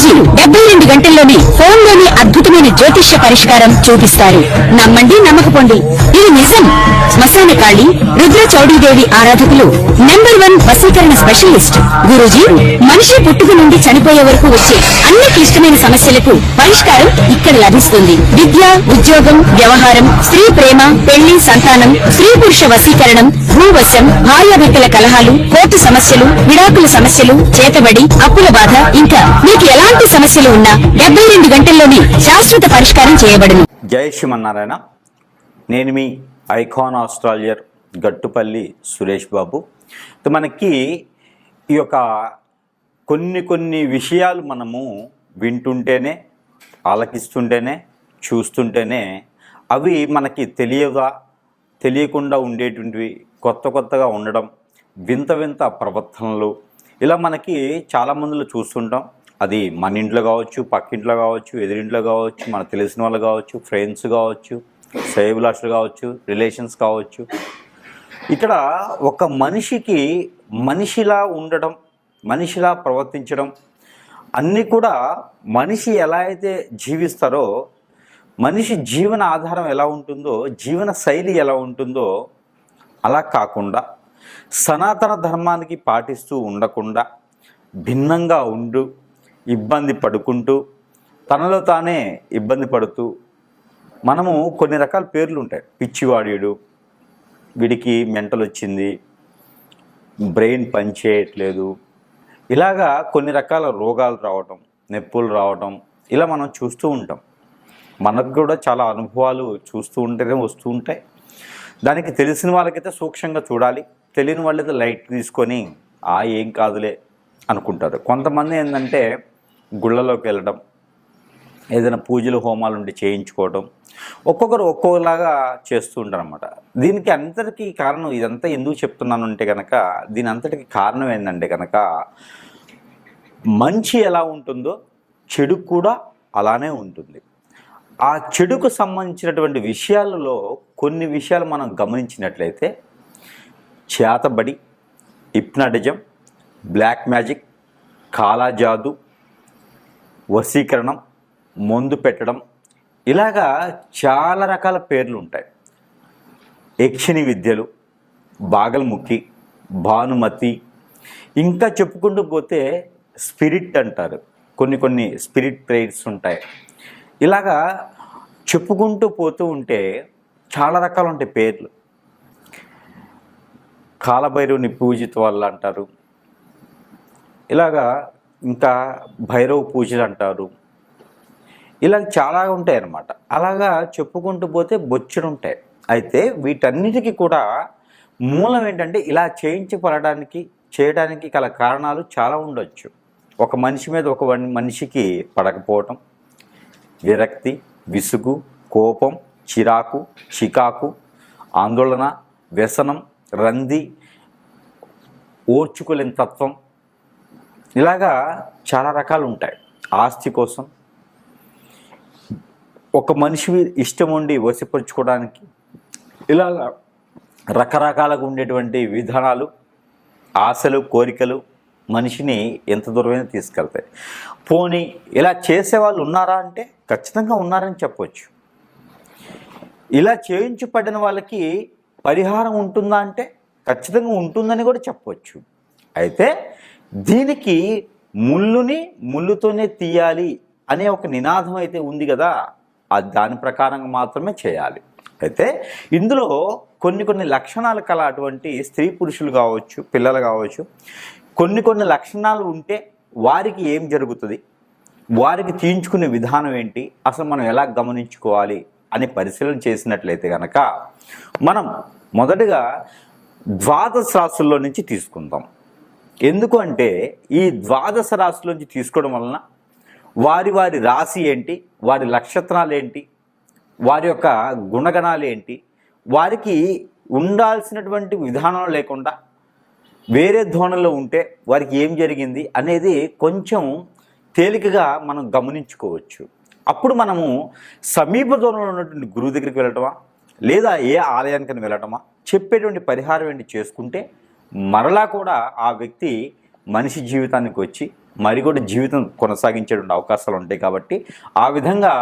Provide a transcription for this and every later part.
గురూజీ 72 గంటల్లోనే ఫోన్లోని అద్భుతమైన జ్యోతిష్య పరిష్కారం చూపిస్తారు. నమ్మండి నమ్మకపోండి, ఇది నిజం. శ్మశాన కాళి రుద్ర చౌడీదేవి ఆరాధకులు నంబర్ 1 వశీకరణ స్పెషలిస్ట్. గురూజీ మనిషి పుట్టుక నుండి చనిపోయే వరకు వచ్చే అన్ని క్లిష్టమైన సమస్యలకు పరిష్కారం ఇక్కడ లభిస్తుంది. విద్య, ఉద్యోగం, వ్యవహారం, స్త్రీ ప్రేమ, పెళ్లి, సంతానం, స్త్రీ పురుష వశీకరణం, భూవశం, భార్యాభర్తల కలహాలు, కోర్టు సమస్యలు, విడాకుల సమస్యలు, చేతబడి, అప్పుల బాధ, ఇంకా మీకు ఎలాంటి సమస్యలు ఉన్నా 72 గంటల్లోనే శాశ్వత పరిష్కారం చేయబడును. జై శ్రీమన్నారాయణ. నేను మీ ఐకాన్ ఆస్ట్రాలజర్ గట్టుపల్లి సురేష్ బాబు. మనకి ఈ యొక్క కొన్ని విషయాలు మనము వింటుంటేనే, ఆలకిస్తుంటేనే, చూస్తుంటేనే అవి మనకి తెలియకుండా ఉండేటువంటివి, కొత్తగా ఉండడం, వింత ప్రవర్తనలు, ఇలా మనకి చాలామందిలో చూస్తుంటాం. అది మన ఇంట్లో కావచ్చు, పక్కింట్లో కావచ్చు, ఎదురింట్లో కావచ్చు, మనకు తెలిసిన వాళ్ళు కావచ్చు, ఫ్రెండ్స్ కావచ్చు, శ్రేయోభిలాషులు కావచ్చు, రిలేషన్స్ కావచ్చు. ఇక్కడ ఒక మనిషికి మనిషిలా ఉండడం, మనిషిలా ప్రవర్తించడం అన్నీ కూడా మనిషి ఎలా అయితే జీవిస్తారో, మనిషి జీవన ఆధారం ఎలా ఉంటుందో, జీవన శైలి ఎలా ఉంటుందో అలా కాకుండా సనాతన ధర్మానికి పాటిస్తూ ఉండకుండా భిన్నంగా ఇబ్బంది పడుకుంటూ తనలో తానే ఇబ్బంది పడుతూ మనము కొన్ని రకాల పేర్లు ఉంటాయి. పిచ్చివాడీడు, వీడికి మెంటల్ వచ్చింది, బ్రెయిన్ పనిచేయట్లేదు, ఇలాగా కొన్ని రకాల రోగాలు రావటం, నొప్పులు రావటం, ఇలా మనం చూస్తూ ఉంటాం. మనకు కూడా చాలా అనుభవాలు చూస్తూ ఉంటేనే వస్తూ ఉంటాయి. దానికి తెలిసిన వాళ్ళకైతే సూక్ష్మంగా చూడాలి, తెలియని వాళ్ళైతే లైట్ తీసుకొని ఏం కాదులే అనుకుంటారు. కొంతమంది ఏంటంటే గుళ్ళలోకి వెళ్ళడం, ఏదైనా పూజలు హోమాలు ఉండి చేయించుకోవడం, ఒక్కొక్కరు ఒక్కొక్కలాగా చేస్తూ ఉంటారు అన్నమాట. దీనికి అంతటికీ కారణం, ఇదంతా ఎందుకు చెప్తున్నాను అంటే కనుక, దీని అంతటికి కారణం ఏంటంటే కనుక, మంచి ఎలా ఉంటుందో చెడు కూడా అలానే ఉంటుంది. ఆ చెడుకు సంబంధించినటువంటి విషయాలలో కొన్ని విషయాలు మనం గమనించినట్లయితే, చేతబడి, హిప్నాటిజం, బ్లాక్ మ్యాజిక్, కాలాజాదు, వశీకరణం, మందు పెట్టడం, ఇలాగా చాలా రకాల పేర్లు ఉంటాయి. యక్షిణి విద్యలు, బాగల్ముఖి, భానుమతి, ఇంకా చెప్పుకుంటూ పోతే స్పిరిట్ అంటారు. కొన్ని స్పిరిట్ ప్రేయర్స్ ఉంటాయి. ఇలాగా చెప్పుకుంటూ పోతూ ఉంటే చాలా రకాలు ఉంటాయి పేర్లు. కాలభైరవుని పూజిత వాళ్ళు అంటారు, ఇలాగా ఇంకా భైరవ పూజలు అంటారు, ఇలా చాలా ఉంటాయి అన్నమాట. అలాగా చెప్పుకుంటూ పోతే బొచ్చుడు ఉంటాయి. అయితే వీటన్నిటికీ కూడా మూలం ఏంటంటే, ఇలా చేయడానికి గల కారణాలు చాలా ఉండొచ్చు. ఒక మనిషి మీద ఒక మనిషికి పడకపోవటం, విరక్తి, విసుగు, కోపం, చిరాకు, చికాకు, ఆందోళన, వ్యసనం, రంది, ఓర్చుకోలేని తత్వం, ఇలాగా చాలా రకాలు ఉంటాయి. ఆస్తి కోసం, ఒక మనిషి ఇష్టం ఉండి వశపరుచుకోవడానికి, ఇలాగా రకరకాలుగా ఉండేటువంటి విధానాలు, ఆశలు, కోరికలు మనిషిని ఎంత దూరమైనా తీసుకెళ్తాయి. పోనీ ఇలా చేసేవాళ్ళు ఉన్నారా అంటే ఖచ్చితంగా ఉన్నారని చెప్పవచ్చు. ఇలా చేయించబడిన వాళ్ళకి పరిహారం ఉంటుందా అంటే ఖచ్చితంగా ఉంటుందని కూడా చెప్పవచ్చు. అయితే దీనికి ముళ్ళుతోనే తీయాలి అనే ఒక నినాదం అయితే ఉంది కదా, దాని ప్రకారంగా మాత్రమే చేయాలి. అయితే ఇందులో కొన్ని లక్షణాలు కల అటువంటి స్త్రీ పురుషులు కావచ్చు, పిల్లలు కావచ్చు, కొన్ని లక్షణాలు ఉంటే వారికి ఏం జరుగుతుంది, వారికి తీయించుకునే విధానం ఏంటి, అసలు మనం ఎలా గమనించుకోవాలి అని పరిశీలన చేసినట్లయితే కనుక, మనం మొదటగా ద్వాదశ రాశుల్లో నుంచి తీసుకుందాం. ఎందుకు అంటే ఈ ద్వాదశ రాశుల్లోంచి తీసుకోవడం వలన వారి రాశి ఏంటి, వారి నక్షత్రాలు ఏంటి, వారి యొక్క గుణగణాలు ఏంటి, వారికి ఉండాల్సినటువంటి విధానం లేకుండా వేరే ధోరణిలో ఉంటే వారికి ఏం జరిగింది అనేది కొంచెం తేలికగా మనం గమనించుకోవచ్చు. అప్పుడు మనము సమీప దూరంలో ఉన్నటువంటి గురువు దగ్గరికి వెళ్ళటమా, లేదా ఏ ఆలయానికైనా వెళ్ళటమా, చెప్పేటువంటి పరిహారం ఏంటి చేసుకుంటే మరలా కూడా ఆ వ్యక్తి మనిషి జీవితానికి వచ్చి మరి కూడా జీవితం కొనసాగించేటువంటి అవకాశాలు ఉంటాయి. కాబట్టి ఆ విధంగా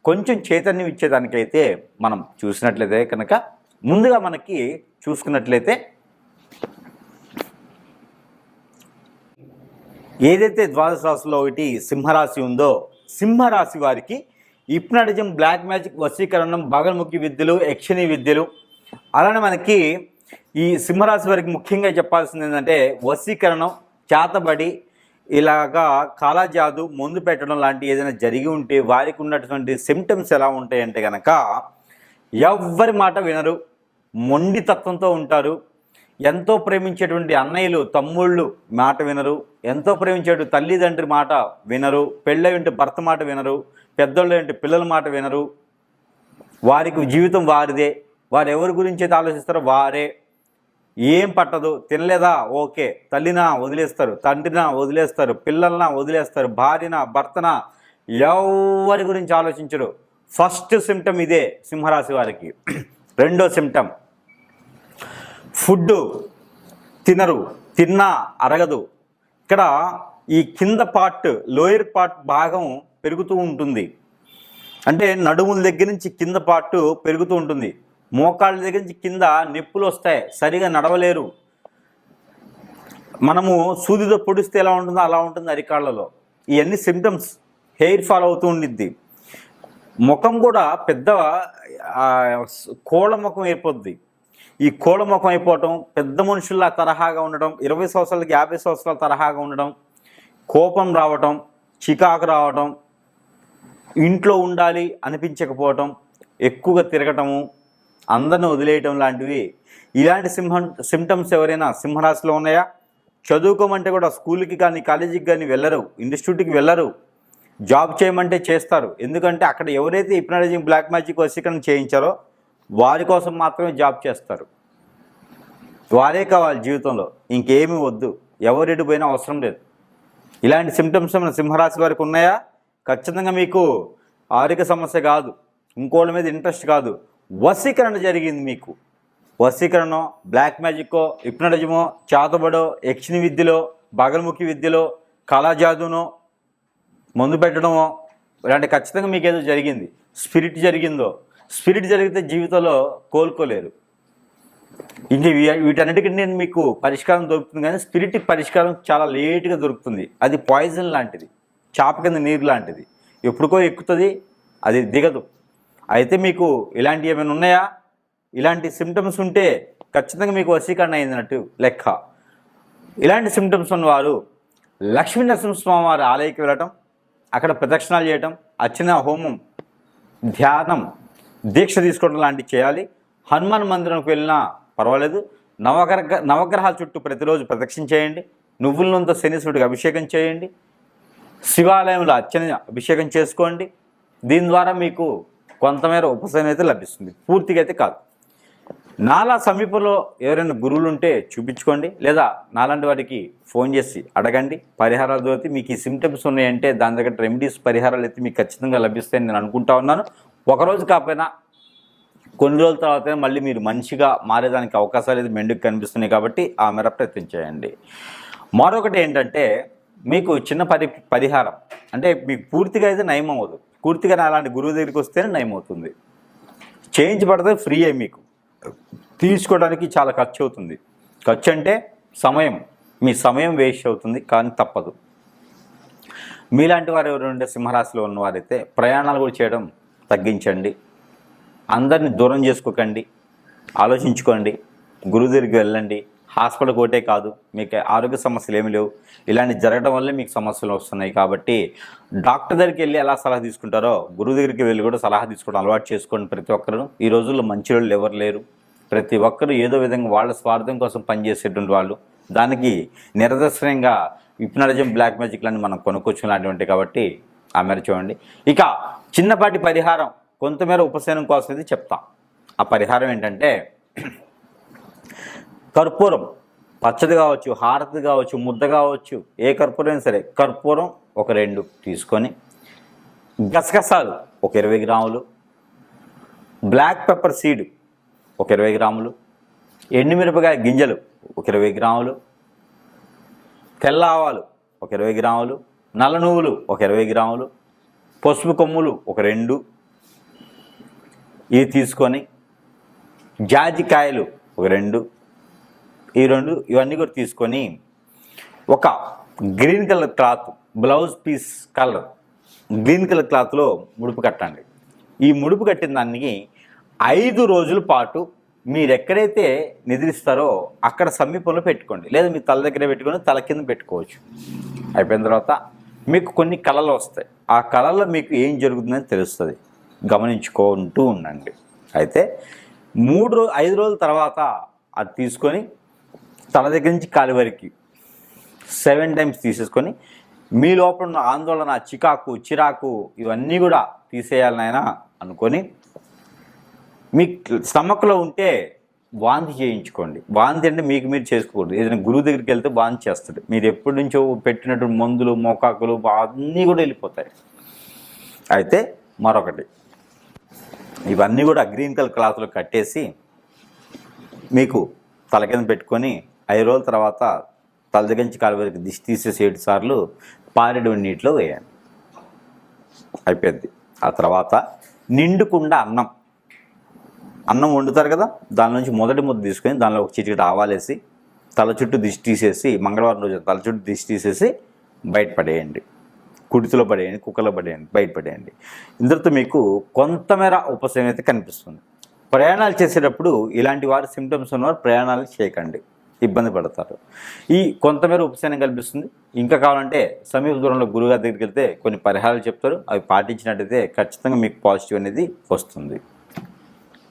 కొంచెం చైతన్యం ఇచ్చేదానికైతే మనం చూసినట్లయితే కనుక ముందుగా మనకి చూసుకున్నట్లయితే ఏదైతే ద్వాదశ రాశిలో ఒకటి సింహరాశి ఉందో, సింహరాశి వారికి హిప్నాటిజం, బ్లాక్ మ్యాజిక్, వశీకరణం, బగల్ముఖి విద్యలు, యక్షిణి విద్యలు, అలానే మనకి ఈ సింహరాశి వారికి ముఖ్యంగా చెప్పాల్సింది ఏంటంటే వశీకరణం, చేతబడి, ఇలాగా కాలాజాదు, మందు పెట్టడం లాంటి ఏదైనా జరిగి ఉంటే వారికి ఉన్నటువంటి సిమ్టమ్స్ ఎలా ఉంటాయంటే కనుక ఎవ్వరి మాట వినరు, మొండి తత్వంతో ఉంటారు, ఎంతో ప్రేమించేటువంటి అన్నయ్యలు, తమ్ముళ్ళు మాట వినరు, ఎంతో ప్రేమించేటు తల్లిదండ్రి మాట వినరు, పెళ్ళై ఉంటే భర్త మాట వినరు, పెద్దోళ్ళు అంటే పిల్లల మాట వినరు, వారికి జీవితం వారిదే, వారు ఎవరి గురించి అయితే ఆలోచిస్తారో వారే, ఏం పట్టదు, తినలేదా ఓకే, తల్లినా వదిలేస్తారు, తండ్రినా వదిలేస్తారు, పిల్లలనా వదిలేస్తారు, భార్యనా భర్తనా ఎవరి గురించి ఆలోచించరు. ఫస్ట్ సిమ్టమ్ ఇదే సింహరాశి వారికి. రెండో సిమ్టమ్ ఫుడ్ తినరు, తిన్నా అరగదు. ఇక్కడ ఈ కింద పార్ట్, లోయర్ పార్ట్ భాగం పెరుగుతూ ఉంటుంది. అంటే నడుముల దగ్గర నుంచి కింద పార్ట్ పెరుగుతూ ఉంటుంది. మోకాళ్ళ దగ్గర నుంచి కింద నొప్పులు వస్తాయి, సరిగా నడవలేరు. మనము సూదితో పొడిస్తే ఎలా ఉంటుందో అలా ఉంటుంది అరికాళ్ళలో. ఇవన్నీ సిమ్టమ్స్. హెయిర్ ఫాల్ అవుతూ ఉండిద్ది. ముఖం కూడా పెద్ద కోళ్ళ ముఖం అయిపోద్ది. ఈ కోళ్ళ ముఖం అయిపోవటం, పెద్ద మనుషుల్లా తరహాగా ఉండడం, 20 సంవత్సరాలకి 50 సంవత్సరాల తరహాగా ఉండడం, కోపం రావటం, చికాకు రావటం, ఇంట్లో ఉండాలి అనిపించకపోవటం, ఎక్కువగా తిరగటము, అందరిని వదిలేయటం లాంటివి. ఇలాంటి సిమ్టమ్స్ ఎవరైనా సింహరాశిలో ఉన్నాయా? చదువుకోమంటే కూడా స్కూల్కి కానీ కాలేజీకి కానీ వెళ్ళరు, ఇన్స్టిట్యూట్కి వెళ్ళరు. జాబ్ చేయమంటే చేస్తారు. ఎందుకంటే అక్కడ ఎవరైతే హిప్నాటిజం, బ్లాక్ మ్యాజిక్, వశీకరణ చేయించారో వారి కోసం మాత్రమే జాబ్ చేస్తారు. వారే కావాలి జీవితంలో, ఇంకేమీ వద్దు, ఎవరెడు పోయినా అవసరం లేదు. ఇలాంటి సిమ్టమ్స్ మన సింహరాశి వారికి ఉన్నాయా? ఖచ్చితంగా మీకు ఆరోగ్య సమస్య కాదు, ఇంకోళ్ళ మీద ఇంట్రెస్ట్ కాదు, వశీకరణ జరిగింది మీకు. వశీకరణో, బ్లాక్ మ్యాజిక్కో, హిప్నాటిజమో, చేతబడో, యక్షిణి విద్యలో, బగల్ముఖి విద్యలో, కళాజాదునో, మందు పెట్టడమో ఇలాంటి ఖచ్చితంగా మీకు ఏదో జరిగింది. స్పిరిట్ జరిగిందో, స్పిరిట్ జరిగితే జీవితంలో కోలుకోలేరు. ఇంక వీటన్నిటికీ నేను మీకు పరిష్కారం దొరుకుతుంది, కానీ స్పిరిట్కి పరిష్కారం చాలా లేట్గా దొరుకుతుంది. అది పాయిజన్ లాంటిది, చాప కింద నీరు లాంటిది, ఎప్పుడుకో ఎక్కుతుంది, అది దిగదు. అయితే మీకు ఇలాంటివి ఏమైనా ఉన్నాయా? ఇలాంటి సిమ్టమ్స్ ఉంటే ఖచ్చితంగా మీకు వశీకరణ అయినట్టు లెక్క. ఇలాంటి సిమ్టమ్స్ ఉన్నవారు లక్ష్మీ నరసింహస్వామి వారి ఆలయకి వెళ్ళటం, అక్కడ ప్రదక్షిణాలు చేయటం, అర్చన, హోమం, ధ్యానం, దీక్ష తీసుకోవడం లాంటివి చేయాలి. హనుమాన్ మందిరంకి వెళ్ళినా పర్వాలేదు. నవగ్రహాల చుట్టూ ప్రతిరోజు ప్రదక్షిణ చేయండి. నువ్వుల నూనెతో శనీశ్వరుడికి అభిషేకం చేయండి. శివాలయంలో అర్చన, అభిషేకం చేసుకోండి. దీని ద్వారా మీకు కొంతమేర ఉపశమనం అయితే లభిస్తుంది, పూర్తిగా అయితే కాదు. నాలా సమీపంలో ఎవరైనా గురువులు ఉంటే చూపించుకోండి, లేదా నాలాంటి వారికి ఫోన్ చేసి అడగండి. పరిహారాలు దొరికి మీకు ఈ సిమ్టమ్స్ ఉన్నాయంటే దాని దగ్గర రెమెడీస్, పరిహారాలు అయితే మీకు ఖచ్చితంగా లభిస్తాయని నేను అనుకుంటా ఉన్నాను. ఒకరోజు కాకపోయినా కొన్ని రోజుల తర్వాత మళ్ళీ మీరు మనిషిగా మారేదానికి అవకాశాలు అయితే మెండుకు కనిపిస్తున్నాయి. కాబట్టి ఆ మేర ప్రయత్నం చేయండి. మరొకటి ఏంటంటే మీకు చిన్న పరిహారం, అంటే మీకు పూర్తిగా అయితే నయం అవ్వదు, పూర్తిగా అలాంటి గురువు దగ్గరికి వస్తేనే నయం అవుతుంది. చేయించబడితే ఫ్రీయే, మీకు తీసుకోవడానికి చాలా ఖర్చు అవుతుంది. ఖర్చు అంటే సమయం, మీ సమయం వేస్ట్ అవుతుంది, కానీ తప్పదు. మీలాంటి వారు ఎవరు ఉండే సింహరాశిలో ఉన్నవారైతే ప్రయాణాలు కూడా చేయడం తగ్గించండి. అందరినీ దూరం చేసుకోకండి, ఆలోచించుకోండి, గురువు దగ్గరికి వెళ్ళండి. హాస్పిటల్కి ఒకటే కాదు, మీకు ఆరోగ్య సమస్యలు ఏమీ లేవు, ఇలాంటి జరగడం వల్లే మీకు సమస్యలు వస్తున్నాయి. కాబట్టి డాక్టర్ దగ్గరికి వెళ్ళి ఎలా సలహా తీసుకుంటారో గురువు దగ్గరికి వెళ్ళి కూడా సలహా తీసుకోవడం అలవాటు చేసుకోండి ప్రతి ఒక్కరు. ఈ రోజుల్లో మంచి వాళ్ళు ఎవరు లేరు. ప్రతి ఒక్కరు ఏదో విధంగా వాళ్ళ స్వార్థం కోసం పనిచేసేటువంటి వాళ్ళు. దానికి నిరదర్శనంగా హిప్నాటిజం, బ్లాక్ మ్యాజిక్లని మనం కొనుక్కొచ్చినటువంటి కాబట్టి ఆ మేర చూడండి. ఇక చిన్నపాటి పరిహారం, కొంతమేర ఉపశమనం కోసం ఇది చెప్తాం. ఆ పరిహారం ఏంటంటే కర్పూరం, పచ్చది కావచ్చు, హారతి కావచ్చు, ముద్ద కావచ్చు, ఏ కర్పూరం అయినా సరే, కర్పూరం ఒక 2 తీసుకొని, గసగసాలు ఒక 20 గ్రాములు, బ్లాక్ పెప్పర్ సీడ్ ఒక 20 గ్రాములు, ఎండుమిరపకాయ గింజలు ఒక 20 గ్రాములు, తెల్ల ఆవాలు ఒక 20 గ్రాములు, నల్ల నువ్వులు ఒక 20 గ్రాములు, పసుపు కొమ్ములు ఒక 2 ఇవి తీసుకొని, జాజికాయలు ఒక 2 ఇవన్నీ కూడా తీసుకొని ఒక green colour cloth, blouse piece colour green colour క్లాత్లో ముడుపు కట్టండి. ఈ ముడుపు కట్టిన దానికి 5 రోజుల పాటు మీరు ఎక్కడైతే నిద్రిస్తారో అక్కడ సమీపంలో పెట్టుకోండి, లేదా మీ తల దగ్గర పెట్టుకొని తల కింద పెట్టుకోవచ్చు. అయిపోయిన తర్వాత మీకు కొన్ని కళలు వస్తాయి. ఆ కళల్లో మీకు ఏం జరుగుతుందని తెలుస్తుంది, గమనించుకుంటూ ఉండండి. అయితే 5 రోజుల తర్వాత అది తీసుకొని తల దగ్గర నుంచి కాలి వరకు 7 టైమ్స్ తీసేసుకొని మీ లోపల ఉన్న ఆందోళన, చిరాకు ఇవన్నీ కూడా తీసేయాలనైనా అనుకొని, మీ స్టమక్లో ఉంటే వాంతి చేయించుకోండి. వాంతి అంటే మీకు మీరు చేసుకోకూడదు. ఏదైనా గురువు దగ్గరికి వెళ్తే వాంతి చేస్తాడు. మీరు ఎప్పటి నుంచో పెట్టినటువంటి మందులు, మోకాకులు అన్నీ కూడా వెళ్ళిపోతాయి. అయితే మరొకటి, ఇవన్నీ కూడా గ్రీన్ కలర్ క్లాత్లో కట్టేసి మీకు తల కింద పెట్టుకొని 5 రోజుల తర్వాత తల దగ్గర నుంచి కాలు వరకు దిష్టి తీసేసి 7 సార్లు పారేడు నీటిలో వేయండి. అయిపోయింది. ఆ తర్వాత నిండుకుండా అన్నం వండుతారు కదా, దాని నుంచి మొదటి ముద్ద తీసుకొని దానిలో ఒక చిటికెడు ఆవాలేసి తల చుట్టూ దిష్టి తీసేసి, మంగళవారం రోజు తల చుట్టూ దిష్టి తీసేసి బయట పడేయండి. కుడితిలో పడేయండి, కుక్కలో పడేయండి, బయట పడేయండి. ఇందులో మీకు కొంతమేర ఉపశమనం అయితే కనిపిస్తుంది. ప్రయాణాలు చేసేటప్పుడు ఇలాంటి వారి సిమ్టమ్స్ ఉన్నవారు ప్రయాణాలు చేయకండి, ఇబ్బంది పడతారు. ఈ కొంతమేర ఉపశమనం కల్పిస్తుంది. ఇంకా కావాలంటే సమీప దూరంలో గురువుగారి దగ్గరికి వెళ్తే కొన్ని పరిహారాలు చెప్తారు, అవి పాటించినట్టయితే ఖచ్చితంగా మీకు పాజిటివ్ అనేది వస్తుంది.